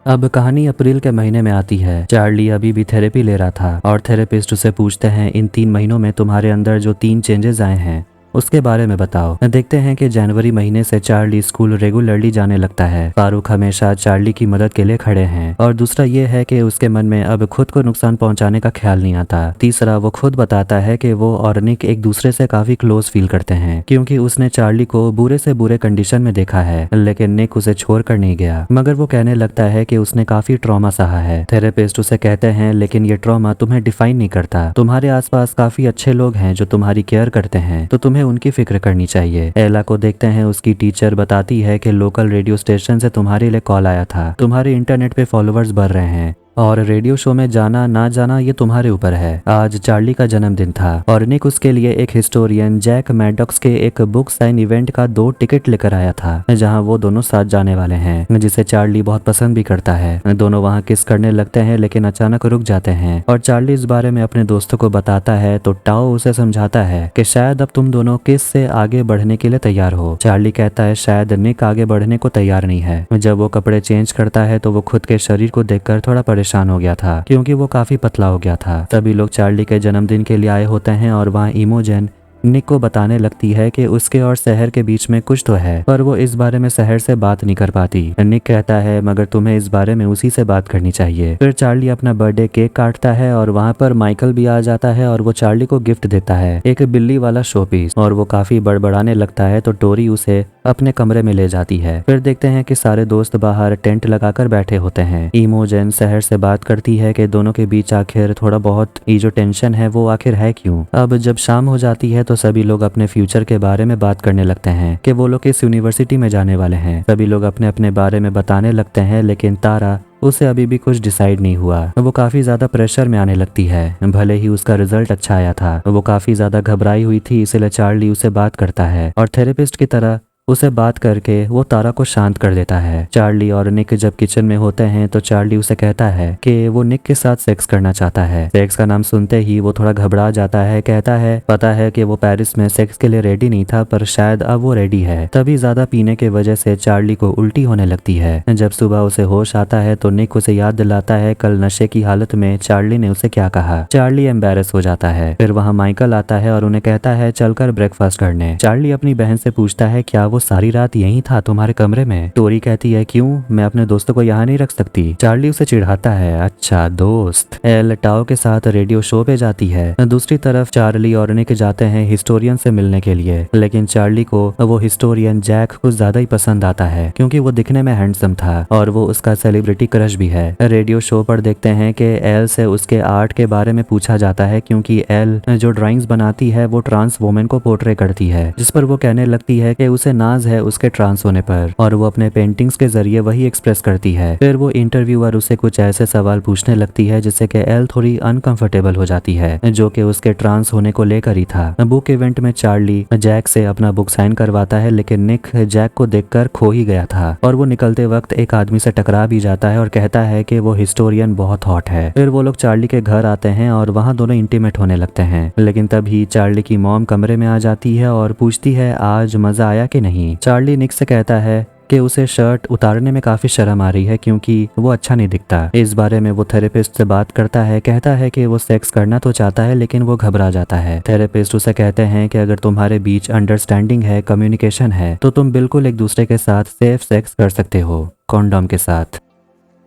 अब कहानी अप्रैल के महीने में आती है। चार्ली अभी भी थेरेपी ले रहा था और थेरेपिस्ट उसे पूछते हैं इन 3 महीनों में तुम्हारे अंदर जो 3 चेंजेस आए हैं उसके बारे में बताओ। देखते हैं कि जनवरी महीने से चार्ली स्कूल रेगुलरली जाने लगता है। फारूक हमेशा चार्ली की मदद के लिए खड़े हैं और दूसरा ये है कि उसके मन में अब खुद को नुकसान पहुंचाने का ख्याल नहीं आता। तीसरा, वो खुद बताता है कि वो और निक एक दूसरे से काफी क्लोज फील करते हैं क्योंकि उसने चार्ली को बुरे से बुरे कंडीशन में देखा है, लेकिन निक उसे छोड़ कर नहीं गया। मगर वो कहने लगता है कि उसने काफी ट्रॉमा सहा है। थेरेपिस्ट उसे कहते हैं लेकिन ये ट्रॉमा तुम्हें डिफाइन नहीं करता। तुम्हारे आसपास काफी अच्छे लोग हैं जो तुम्हारी केयर करते हैं, तो तुम्हें उनकी फिक्र करनी चाहिए। एला को देखते हैं उसकी टीचर बताती है कि लोकल रेडियो स्टेशन से तुम्हारे लिए कॉल आया था। तुम्हारे इंटरनेट पे फॉलोअर्स बढ़ रहे हैं और रेडियो शो में जाना ना जाना ये तुम्हारे ऊपर है। आज चार्ली का जन्मदिन था और निक उसके लिए एक हिस्टोरियन जैक मैडॉक्स के एक बुक साइन इवेंट का 2 टिकट लेकर आया था जहां वो दोनों साथ जाने वाले हैं, जिसे चार्ली बहुत पसंद भी करता है। दोनों वहां किस करने लगते हैं लेकिन अचानक रुक जाते हैं और चार्ली इस बारे में अपने दोस्तों को बताता है तो टाओ उसे समझाता है कि शायद अब तुम दोनों किस से आगे बढ़ने के लिए तैयार हो। चार्ली कहता है शायद निक आगे बढ़ने को तैयार नहीं है। जब वो कपड़े चेंज करता है तो वो खुद के शरीर को देखकर थोड़ा परेशान हो गया था क्योंकि वो काफी पतला हो गया था। सभी लोग चार्ली के जन्मदिन के लिए आए होते हैं और वहाँ इमोजेन निक को बताने लगती है कि उसके और शहर के बीच में कुछ तो है, पर वो इस बारे में शहर से बात नहीं कर पाती। निक कहता है मगर तुम्हें इस बारे में उसी से बात करनी चाहिए। फिर चार्ली अपना बर्थडे केक काटता है और वहाँ पर माइकल भी आ जाता है और वो चार्ली को गिफ्ट देता है, एक बिल्ली वाला शो पीस, और वो काफी बड़बड़ाने लगता है तो टोरी उसे अपने कमरे में ले जाती है। फिर देखते हैं कि सारे दोस्त बाहर टेंट लगाकर बैठे होते हैं। इमोजेन शहर से बात करती है कि दोनों के बीच आखिर थोड़ा बहुत ये जो टेंशन है वो आखिर है क्यों। अब जब शाम हो जाती है तो सभी लोग अपने फ्यूचर के बारे में बात करने लगते हैं कि वो लोग किस यूनिवर्सिटी में जाने वाले हैं। सभी लोग अपने अपने बारे में बताने लगते हैं लेकिन तारा उसे अभी भी कुछ डिसाइड नहीं हुआ। वो काफी ज्यादा प्रेशर में आने लगती है। भले ही उसका रिजल्ट अच्छा आया था, वो काफी ज्यादा घबराई हुई थी, इसलिए चार्ली उसे बात करता है और थेरेपिस्ट की तरह उसे बात करके वो तारा को शांत कर देता है। चार्ली और निक जब किचन में होते हैं तो चार्ली उसे कहता है कि वो निक के साथ सेक्स करना चाहता है। सेक्स का नाम सुनते ही वो थोड़ा घबरा जाता है, कहता है पता है कि वो पेरिस में सेक्स के लिए रेडी नहीं था पर शायद अब वो रेडी है। तभी ज्यादा पीने की वजह से चार्ली को उल्टी होने लगती है। जब सुबह उसे होश आता है तो निक उसे याद दिलाता है कल नशे की हालत में चार्ली ने उसे क्या कहा। चार्ली एम्बेरस हो जाता है। फिर वहाँ माइकल आता है और उन्हें कहता है चलकर ब्रेकफास्ट करने। चार्ली अपनी बहन से पूछता है क्या वो सारी रात यहीं था तुम्हारे कमरे में। टोरी कहती है क्यों, मैं अपने दोस्तों को यहाँ नहीं रख सकती। चार्ली उसे चिढ़ाता है अच्छा दोस्त। एल टाओ के साथ रेडियो शो पे जाती है। दूसरी तरफ चार्ली और निक जाते हैं हिस्टोरियन से मिलने के लिए, लेकिन चार्ली को वो हिस्टोरियन जैक कुछ ज्यादा ही पसंद आता है क्योंकि वो दिखने में हैंडसम था और वो उसका सेलिब्रिटी क्रश भी है। रेडियो शो पर देखते हैं कि एल से उसके आर्ट के बारे में पूछा जाता है क्योंकि एल जो ड्राइंग्स बनाती है वो ट्रांस वुमेन को पोर्ट्रे करती है, जिस पर वो कहने लगती है कि उसे नाज है उसके ट्रांस होने पर और वो अपने पेंटिंग्स के जरिए वही एक्सप्रेस करती है। फिर वो इंटरव्यूअर उसे कुछ ऐसे सवाल पूछने लगती है जिससे कि एल थोड़ी अनकंफर्टेबल हो जाती है, जो कि उसके ट्रांस होने को लेकर ही था। बुक इवेंट में चार्ली जैक से अपना बुक साइन करवाता है लेकिन निक जैक को देखकर खो ही गया था और वो निकलते वक्त एक आदमी से टकरा भी जाता है और कहता है कि वो हिस्टोरियन बहुत हॉट है। फिर वो लोग चार्ली के घर आते हैं और वहाँ दोनों इंटीमेट होने लगते हैं, लेकिन तभी चार्ली की मॉम कमरे में आ जाती है और पूछती है आज मजा आया कि नहीं। चार्ली निक से कहता है कि उसे शर्ट उतारने में काफी शर्म आ रही है क्योंकि वो अच्छा नहीं दिखता। इस बारे में वो थेरेपिस्ट से बात करता है, कहता है कि वो सेक्स करना तो चाहता है लेकिन वो घबरा जाता है। थेरेपिस्ट उसे कहते हैं कि अगर तुम्हारे बीच अंडरस्टैंडिंग है, कम्युनिकेशन है, तो तुम बिल्कुल एक दूसरे के साथ सेफ सेक्स कर सकते हो, कॉन्डोम के साथ।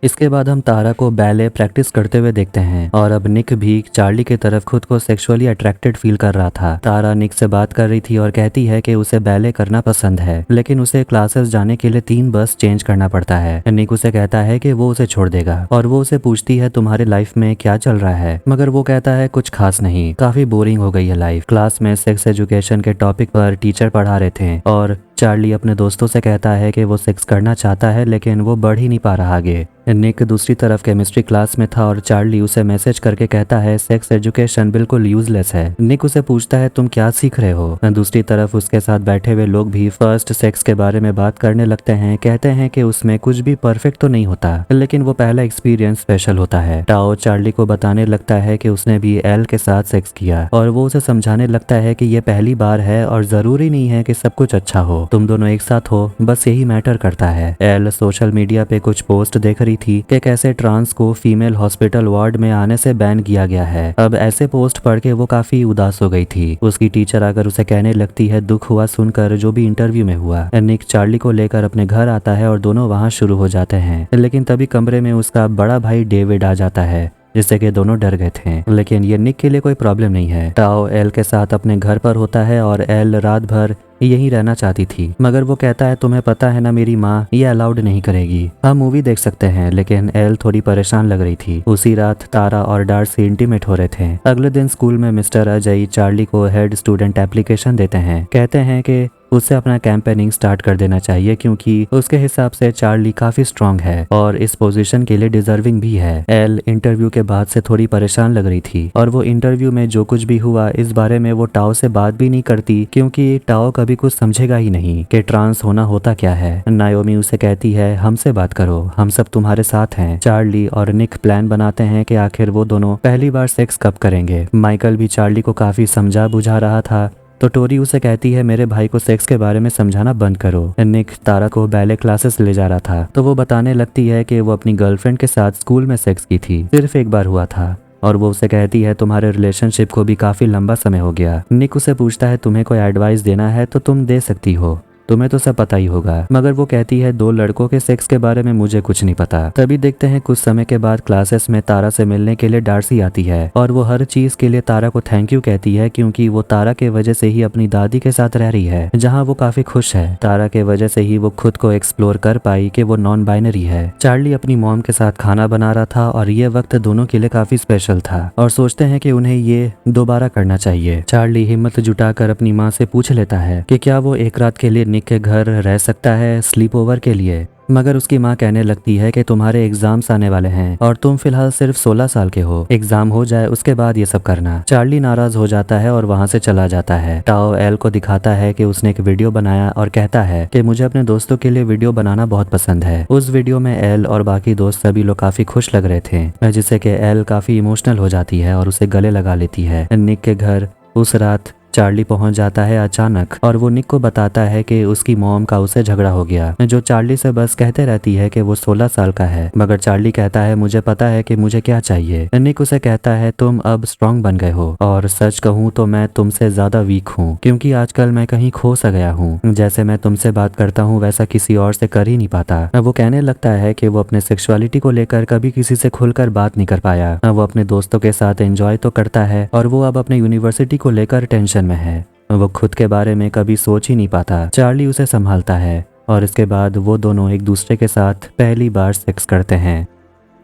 इसके बाद हम तारा को बैले प्रैक्टिस करते हुए देखते हैं और अब निक भी चार्ली की तरफ खुद को सेक्सुअली अट्रैक्टेड फील कर रहा था। तारा निक से बात कर रही थी और कहती है कि उसे बैले करना पसंद है लेकिन उसे क्लासेस जाने के लिए 3 बस चेंज करना पड़ता है। निक उसे कहता है कि वो उसे छोड़ देगा और वो उसे पूछती है तुम्हारे लाइफ में क्या चल रहा है, मगर वो कहता है कुछ खास नहीं, काफी बोरिंग हो गई है लाइफ। क्लास में सेक्स एजुकेशन के टॉपिक पर टीचर पढ़ा रहे थे और चार्ली अपने दोस्तों से कहता है कि वो सेक्स करना चाहता है लेकिन वो बढ़ ही नहीं पा रहा आगे। निक दूसरी तरफ केमिस्ट्री क्लास में था और चार्ली उसे मैसेज करके कहता है सेक्स एजुकेशन बिल्कुल यूजलेस है। निक उसे पूछता है तुम क्या सीख रहे हो। दूसरी तरफ उसके साथ बैठे हुए लोग भी फर्स्ट सेक्स के बारे में बात करने लगते हैं। कहते हैं कि उसमें कुछ भी परफेक्ट तो नहीं होता लेकिन वो पहला एक्सपीरियंस स्पेशल होता है। टाओ चार्ली को बताने लगता है कि उसने भी एल के साथ सेक्स किया और वो उसे समझाने लगता है कि ये पहली बार है और जरूरी नहीं है कि सब कुछ अच्छा हो, तुम दोनों एक साथ हो, बस यही मैटर करता है। एल सोशल मीडिया पे कुछ पोस्ट देख रही थी कि कैसे ट्रांस को फीमेल हॉस्पिटल वार्ड में आने से बैन किया गया है। अब ऐसे पोस्ट पढ़ के वो काफी उदास हो गई थी। उसकी टीचर आकर उसे कहने लगती है दुख हुआ सुनकर जो भी इंटरव्यू में हुआ। निक चार्ली को लेकर अपने घर आता है और दोनों वहाँ शुरू हो जाते हैं, लेकिन तभी कमरे में उसका बड़ा भाई डेविड आ जाता है जिससे कि दोनों डर गए थे। लेकिन ये निक के लिए कोई प्रॉब्लम नहीं है। टाओ एल के साथ अपने घर पर होता है और एल रात भर यहीं रहना चाहती थी, मगर वो कहता है तुम्हें पता है ना मेरी माँ ये अलाउड नहीं करेगी, हम मूवी देख सकते हैं। लेकिन एल थोड़ी परेशान लग रही थी। उसी रात तारा और डार्सी इंटीमेट हो रहे थे। अगले दिन स्कूल में मिस्टर अजय चार्ली को हेड स्टूडेंट एप्लीकेशन देते हैं। कहते हैं कि उससे अपना कैंपेनिंग स्टार्ट कर देना चाहिए क्योंकि उसके हिसाब से चार्ली काफी स्ट्रांग है और इस पोजीशन के लिए डिजर्विंग भी है। एल इंटरव्यू के बाद से थोड़ी परेशान लग रही थी और वो इंटरव्यू में जो कुछ भी हुआ इस बारे में वो टाओ से बात भी नहीं करती क्योंकि टाओ कभी कुछ समझेगा ही नहीं कि ट्रांस होना होता क्या है। नायोमी उसे कहती है हमसे बात करो, हम सब तुम्हारे साथ हैं। चार्ली और निक प्लान बनाते हैं कि आखिर वो दोनों पहली बार सेक्स कब करेंगे। माइकल भी चार्ली को काफी समझा बुझा रहा था तो टोरी उसे कहती है मेरे भाई को सेक्स के बारे में समझाना बंद करो। निक तारा को बैले क्लासेस ले जा रहा था तो वो बताने लगती है कि वो अपनी गर्लफ्रेंड के साथ स्कूल में सेक्स की थी, सिर्फ एक बार हुआ था और वो उसे कहती है तुम्हारे रिलेशनशिप को भी काफी लंबा समय हो गया। निक उसे पूछता है तुम्हें कोई एडवाइस देना है तो तुम दे सकती हो, तुम्हें तो सब पता ही होगा। मगर वो कहती है दो लड़कों के सेक्स के बारे में मुझे कुछ नहीं पता। तभी देखते हैं कुछ समय के बाद क्लासेस में तारा से मिलने के लिए डार्सी आती है और वो हर चीज के लिए तारा को थैंक यू कहती है क्योंकि वो तारा के वजह से ही अपनी दादी के साथ रह रही है जहाँ वो काफी खुश है। तारा के वजह से ही वो खुद को एक्सप्लोर कर पाई कि वो नॉन बाइनरी है। चार्ली अपनी मॉम के साथ खाना बना रहा था और ये वक्त दोनों के लिए काफी स्पेशल था और सोचते हैं कि उन्हें ये दोबारा करना चाहिए। चार्ली हिम्मत जुटाकर अपनी माँ से पूछ लेता है कि क्या वो एक रात के लिए निक के घर रह सकता है स्लीप ओवर के लिए, मगर उसकी माँ कहने लगती है कि तुम्हारे एग्जाम्स आने वाले हैं और तुम फिलहाल सिर्फ 16 साल के हो, एग्जाम हो जाए उसके बाद ये सब करना। चार्ली नाराज हो जाता है और वहाँ से चला जाता है। टाओ एल को दिखाता है कि उसने एक वीडियो बनाया और कहता है कि मुझे अपने दोस्तों के लिए वीडियो बनाना बहुत पसंद है। उस वीडियो में एल और बाकी दोस्त सभी लोग काफी खुश लग रहे थे जिससे कि एल काफी इमोशनल हो जाती है और उसे गले लगा लेती है। निक के घर उस रात चार्ली पहुंच जाता है अचानक और वो निक को बताता है कि उसकी मॉम का उसे झगड़ा हो गया, जो चार्ली से बस कहते रहती है कि वो 16 साल का है। मगर चार्ली कहता है मुझे पता है कि मुझे क्या चाहिए। निक उसे कहता है तुम अब स्ट्रांग बन गए हो और सच कहूँ तो मैं तुमसे ज्यादा वीक हूँ क्योंकि आजकल मैं कहीं खो सा गया हूँ। जैसे मैं तुमसे बात करता हूँ वैसा किसी और से कर ही नहीं पाता। वो कहने लगता है कि वो अपने सेक्सुअलिटी को लेकर कभी किसी से खुलकर बात नहीं कर पाया। वो अपने दोस्तों के साथ एंजॉय तो करता है और वो अब अपने यूनिवर्सिटी को लेकर टेंशन में है। वो खुद के बारे में कभी सोच ही नहीं पाता। चार्ली उसे संभालता है और इसके बाद वो दोनों एक दूसरे के साथ पहली बार सेक्स करते हैं।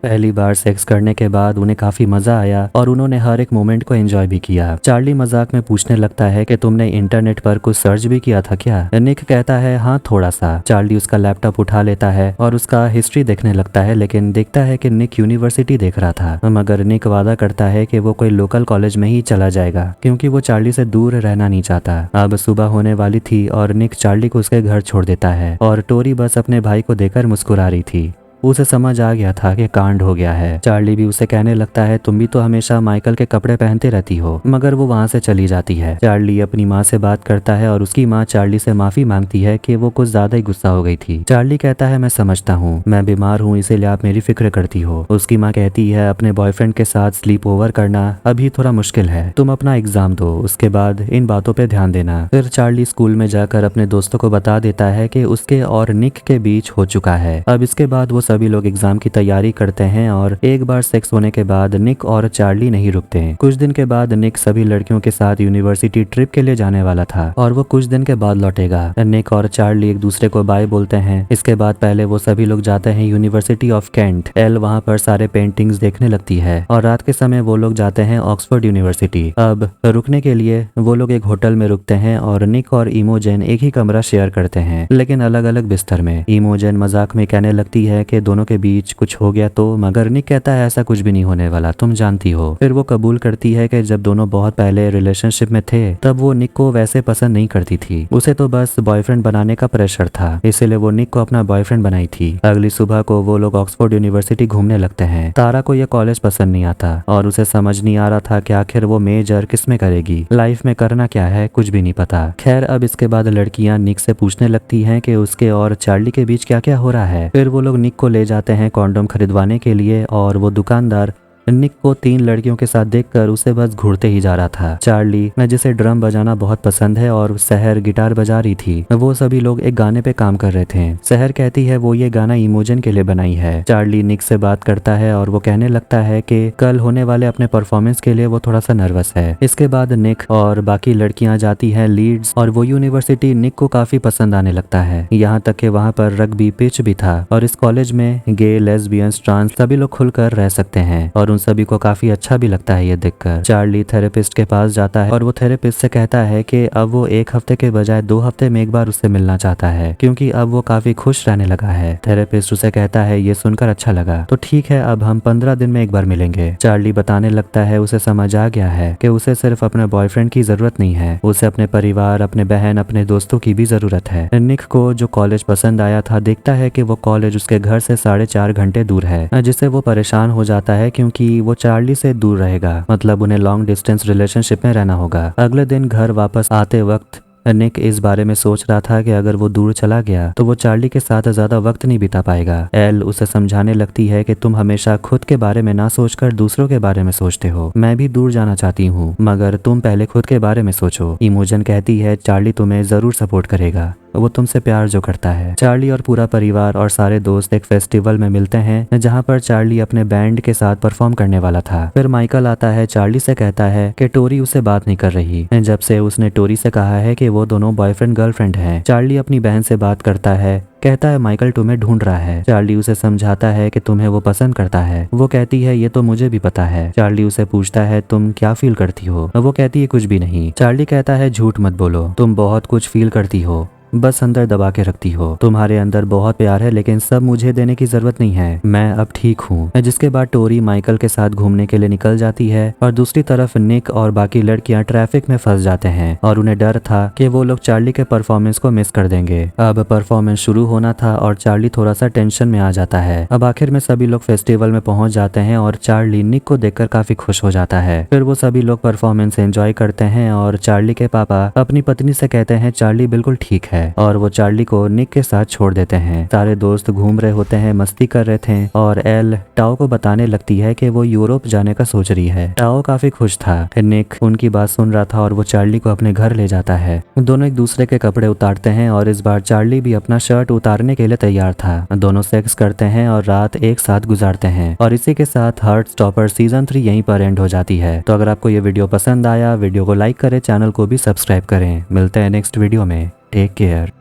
पहली बार सेक्स करने के बाद उन्हें काफी मजा आया और उन्होंने हर एक मोमेंट को एंजॉय भी किया। चार्ली मजाक में पूछने लगता है कि तुमने इंटरनेट पर कुछ सर्च भी किया था क्या। निक कहता है हाँ थोड़ा सा। चार्ली उसका लैपटॉप उठा लेता है और उसका हिस्ट्री देखने लगता है लेकिन देखता है कि निक यूनिवर्सिटी देख रहा था। मगर निक वादा करता है कि वो कोई लोकल कॉलेज में ही चला जाएगा क्योंकि वो चार्ली से दूर रहना नहीं चाहता। अब सुबह होने वाली थी और निक चार्ली को उसके घर छोड़ देता है और टोरी बस अपने भाई को देकर मुस्कुरा रही थी। उसे समझ आ गया था कि कांड हो गया है। चार्ली भी उसे कहने लगता है तुम भी तो हमेशा माइकल के कपड़े पहनते रहती हो, मगर वो वहाँ से चली जाती है। चार्ली अपनी माँ से बात करता है और उसकी माँ चार्ली से माफी मांगती है कि वो कुछ ज्यादा ही गुस्सा हो गई थी। चार्ली कहता है मैं समझता हूँ, मैं बीमार हूँ इसीलिए आप मेरी फिक्र करती हो। उसकी माँ कहती है अपने बॉयफ्रेंड के साथ स्लीप ओवर करना अभी थोड़ा मुश्किल है, तुम अपना एग्जाम दो, उसके बाद इन बातों पे ध्यान देना। फिर चार्ली स्कूल में जाकर अपने दोस्तों को बता देता है कि उसके और निक के बीच हो चुका है। अब इसके बाद वो सभी लोग एग्जाम की तैयारी करते हैं और एक बार सेक्स होने के बाद निक और चार्ली नहीं रुकते। कुछ दिन के बाद निक सभी लड़कियों के साथ यूनिवर्सिटी ट्रिप के लिए जाने वाला था और वो कुछ दिन के बाद लौटेगा। निक और चार्ली एक दूसरे को बाय बोलते हैं। इसके बाद पहले वो सभी लोग जाते हैं यूनिवर्सिटी ऑफ कैंट। एल वहाँ पर सारे पेंटिंग्स देखने लगती है और रात के समय वो लोग जाते हैं ऑक्सफोर्ड यूनिवर्सिटी। अब रुकने के लिए वो लोग एक होटल में रुकते हैं और निक और इमोजेन एक ही कमरा शेयर करते हैं, लेकिन अलग अलग बिस्तर में। इमोजेन मजाक में कहने लगती है कि दोनों के बीच कुछ हो गया तो, मगर निक कहता है ऐसा कुछ भी नहीं होने वाला, तुम जानती हो। फिर वो कबूल करती है कि जब दोनों बहुत पहले रिलेशनशिप में थे तब वो निक को वैसे पसंद नहीं करती थी, उसे तो बस बॉयफ्रेंड बनाने का प्रेशर था, इसलिए वो निक को अपना बॉयफ्रेंड बनाई थी। अगली सुबह को वो लोग ऑक्सफोर्ड यूनिवर्सिटी घूमने लगते हैं। तारा को यह कॉलेज पसंद नहीं आता और उसे समझ नहीं आ रहा था कि आखिर वो मेजर किसमें करेगी, लाइफ में करना क्या है कुछ भी नहीं पता। खैर अब इसके बाद लड़कियां निक से पूछने लगती हैं कि उसके और चार्ली के बीच क्या क्या हो रहा है। फिर वो लोग निक को ले जाते हैं कॉन्डोम खरीदवाने के लिए और वो दुकानदार निक को 3 लड़कियों के साथ देखकर उसे बस घूरते ही जा रहा था। चार्ली जिसे ड्रम बजाना बहुत पसंद है और सहर गिटार बजा रही थी, वो सभी लोग एक गाने पे काम कर रहे थे। सहर कहती है वो ये गाना इमोजन के लिए बनाई है। चार्ली निक से बात करता है और वो कहने लगता है कि कल होने वाले अपने परफॉर्मेंस के लिए वो थोड़ा सा नर्वस है। इसके बाद निक और बाकी लड़कियां जाती है लीड्स और वो यूनिवर्सिटी निक को काफी पसंद आने लगता है, यहाँ तक कि वहाँ पर रग्बी पिच भी था और इस कॉलेज में गे, लेस्बियंस, ट्रांस सभी लोग खुलकर रह सकते हैं और उन सभी को काफी अच्छा भी लगता है ये देखकर। चार्ली थेरेपिस्ट के पास जाता है और वो थेरेपिस्ट से कहता है कि अब वो 1 हफ्ते के बजाय 2 हफ्ते में एक बार उससे मिलना चाहता है, क्योंकि अब वो काफी खुश रहने लगा है। थेरेपिस्ट उसे कहता है ये सुनकर अच्छा लगा, तो ठीक है अब हम 15 दिन में एक बार मिलेंगे। चार्ली बताने लगता है उसे समझ आ गया है कि उसे सिर्फ अपने बॉयफ्रेंड की जरूरत नहीं है, उसे अपने परिवार, अपने बहन, अपने दोस्तों की भी जरूरत है। निक को जो कॉलेज पसंद आया था देखता है कि वो कॉलेज उसके घर से 4.5 घंटे दूर है, जिससे वो परेशान हो जाता है क्योंकि वो चार्ली से दूर रहेगा, मतलब उन्हें लॉन्ग डिस्टेंस रिलेशनशिप में रहना होगा। अगले दिन घर वापस आते वक्त निक इस बारे में सोच रहा था कि अगर वो दूर चला गया तो वो चार्ली के साथ ज्यादा वक्त नहीं बिता पाएगा। एल उसे समझाने लगती है कि तुम हमेशा खुद के बारे में ना सोचकर दूसरों के बारे में सोचते हो, मैं भी दूर जाना चाहती हूँ मगर तुम पहले खुद के बारे में सोचो। इमोजन कहती है चार्ली तुम्हें जरूर सपोर्ट करेगा, वो तुमसे प्यार जो करता है। चार्ली और पूरा परिवार और सारे दोस्त एक फेस्टिवल में मिलते हैं जहाँ पर चार्ली अपने बैंड के साथ परफॉर्म करने वाला था। फिर माइकल आता है, चार्ली से कहता है कि टोरी उससे बात नहीं कर रही, जब से उसने टोरी से कहा है कि वो दोनों बॉयफ्रेंड गर्लफ्रेंड हैं। चार्ली अपनी बहन से बात करता है, कहता है माइकल तुम्हें ढूंढ रहा है। चार्ली उसे समझाता है कि तुम्हें वो पसंद करता है। वो कहती है ये तो मुझे भी पता है। चार्ली उसे पूछता है तुम क्या फील करती हो, वो कहती है कुछ भी नहीं। चार्ली कहता है झूठ मत बोलो, तुम बहुत कुछ फील करती हो, बस अंदर दबा के रखती हो, तुम्हारे अंदर बहुत प्यार है लेकिन सब मुझे देने की जरूरत नहीं है, मैं अब ठीक हूँ। जिसके बाद टोरी माइकल के साथ घूमने के लिए निकल जाती है और दूसरी तरफ निक और बाकी लड़कियां ट्रैफिक में फंस जाते हैं और उन्हें डर था कि वो लोग चार्ली के परफॉर्मेंस को मिस कर देंगे। अब परफॉर्मेंस शुरू होना था और चार्ली थोड़ा सा टेंशन में आ जाता है। अब आखिर में सभी लोग फेस्टिवल में पहुंच जाते हैं और चार्ली निक को देखकर काफी खुश हो जाता है। फिर वो सभी लोग परफॉर्मेंस एंजॉय करते हैं और चार्ली के पापा अपनी पत्नी से कहते हैं चार्ली बिल्कुल ठीक है और वो चार्ली को निक के साथ छोड़ देते हैं। सारे दोस्त घूम रहे होते हैं, मस्ती कर रहे थे और एल टाओ को बताने लगती है कि वो यूरोप जाने का सोच रही है। टाओ काफी खुश था। निक उनकी बात सुन रहा था और वो चार्ली को अपने घर ले जाता है। दोनों एक दूसरे के कपड़े उतारते हैं और इस बार चार्ली भी अपना शर्ट उतारने के लिए तैयार था। दोनों सेक्स करते हैं और रात एक साथ गुजारते हैं और इसी के साथ हार्ट स्टॉपर सीजन 3 यहीं पर एंड हो जाती है। तो अगर आपको ये वीडियो पसंद आया, वीडियो को लाइक करें, चैनल को भी सब्सक्राइब करें। मिलते हैं नेक्स्ट वीडियो में। Take care.